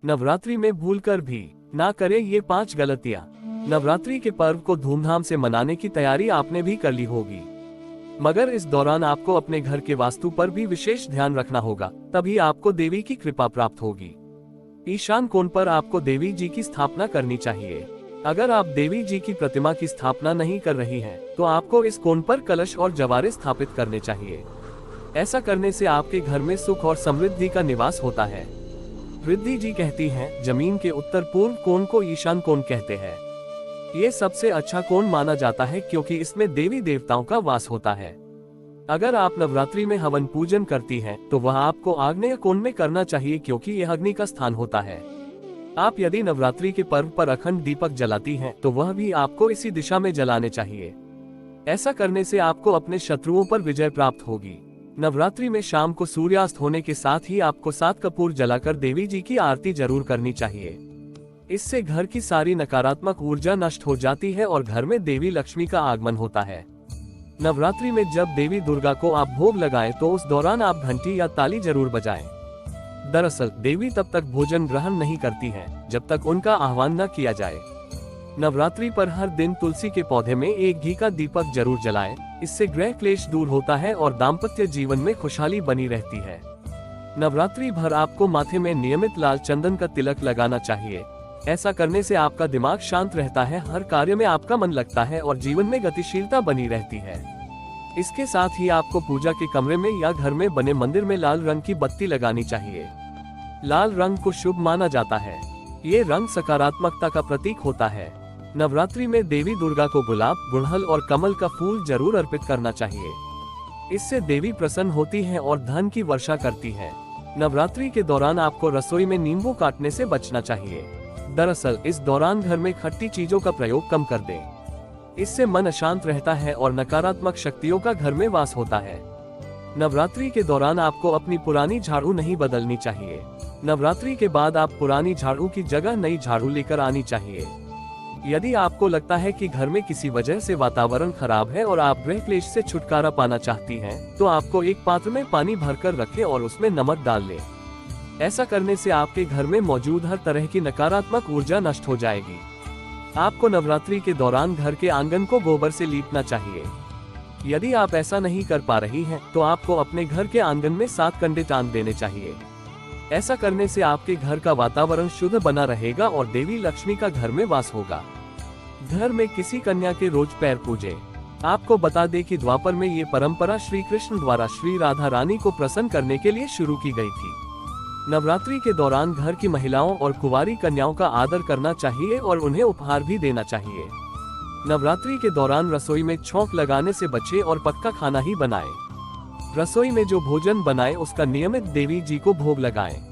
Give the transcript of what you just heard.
नवरात्रि में भूलकर भी ना करें ये 5 गलतियां। नवरात्रि के पर्व को धूमधाम से मनाने की तैयारी आपने भी कर ली होगी, मगर इस दौरान आपको अपने घर के वास्तु पर भी विशेष ध्यान रखना होगा, तभी आपको देवी की कृपा प्राप्त होगी। ईशान कोण पर आपको देवी जी की स्थापना करनी चाहिए। अगर आप देवी जी की प्रतिमा की स्थापना नहीं कर रही हैं, तो आपको इस कोण पर कलश और जवारे स्थापित करने चाहिए। ऐसा करने से आपके घर में सुख और समृद्धि का निवास होता है। रिद्धि जी कहती हैं, जमीन के उत्तर पूर्व कोण को ईशान कोण कहते हैं। ये सबसे अच्छा कोण माना जाता है क्योंकि इसमें देवी देवताओं का वास होता है। अगर आप नवरात्रि में हवन पूजन करती हैं, तो वह आपको आग्नेय कोण में करना चाहिए क्योंकि यह अग्नि का स्थान होता है। आप यदि नवरात्रि के पर्व पर अखंड दीपक जलाती हैं, तो वह भी आपको इसी दिशा में जलाने चाहिए। ऐसा करने से आपको अपने शत्रुओं पर विजय प्राप्त होगी। नवरात्रि में शाम को सूर्यास्त होने के साथ ही आपको 7 कपूर जलाकर देवी जी की आरती जरूर करनी चाहिए। इससे घर की सारी नकारात्मक ऊर्जा नष्ट हो जाती है और घर में देवी लक्ष्मी का आगमन होता है। नवरात्रि में जब देवी दुर्गा को आप भोग लगाएं, तो उस दौरान आप घंटी या ताली जरूर बजाएं। दरअसल देवी तब तक भोजन ग्रहण नहीं करती हैं, जब तक उनका आह्वान न किया जाए। नवरात्रि पर हर दिन तुलसी के पौधे में एक घी का दीपक जरूर जलाएं। इससे ग्रह क्लेश दूर होता है और दाम्पत्य जीवन में खुशहाली बनी रहती है। नवरात्रि भर आपको माथे में नियमित लाल चंदन का तिलक लगाना चाहिए। ऐसा करने से आपका दिमाग शांत रहता है, हर कार्य में आपका मन लगता है और जीवन में गतिशीलता बनी रहती है। इसके साथ ही आपको पूजा के कमरे में या घर में बने मंदिर में लाल रंग की बत्ती लगानी चाहिए। लाल रंग को शुभ माना जाता है। ये रंग सकारात्मकता का प्रतीक होता है। नवरात्रि में देवी दुर्गा को गुलाब, गुड़हल और कमल का फूल जरूर अर्पित करना चाहिए। इससे देवी प्रसन्न होती हैं और धन की वर्षा करती हैं। नवरात्रि के दौरान आपको रसोई में नींबू काटने से बचना चाहिए। दरअसल इस दौरान घर में खट्टी चीजों का प्रयोग कम कर दें। इससे मन अशांत रहता है और नकारात्मक शक्तियों का घर में वास होता है। नवरात्रि के दौरान आपको अपनी पुरानी झाड़ू नहीं बदलनी चाहिए। नवरात्रि के बाद आप पुरानी झाड़ू की जगह नई झाड़ू लेकर आनी चाहिए। यदि आपको लगता है कि घर में किसी वजह से वातावरण खराब है और आप गृह क्लेश से छुटकारा पाना चाहती हैं, तो आपको एक पात्र में पानी भरकर रखें और उसमें नमक डाल लें। ऐसा करने से आपके घर में मौजूद हर तरह की नकारात्मक ऊर्जा नष्ट हो जाएगी। आपको नवरात्रि के दौरान घर के आंगन को गोबर से लीपना चाहिए। यदि आप ऐसा नहीं कर पा रही हैं, तो आपको अपने घर के आंगन में 7 कंडे टांग देने चाहिए। ऐसा करने से आपके घर का वातावरण शुद्ध बना रहेगा और देवी लक्ष्मी का घर में वास होगा। घर में किसी कन्या के रोज पैर पूजे। आपको बता दें कि द्वापर में ये परंपरा श्री कृष्ण द्वारा श्री राधा रानी को प्रसन्न करने के लिए शुरू की गई थी। नवरात्रि के दौरान घर की महिलाओं और कुंवारी कन्याओं का आदर करना चाहिए और उन्हें उपहार भी देना चाहिए। नवरात्रि के दौरान रसोई में छौंक लगाने से बचें और पक्का खाना ही बनाएं। रसोई में जो भोजन बनाएं उसका नियमित देवी जी को भोग लगाएं।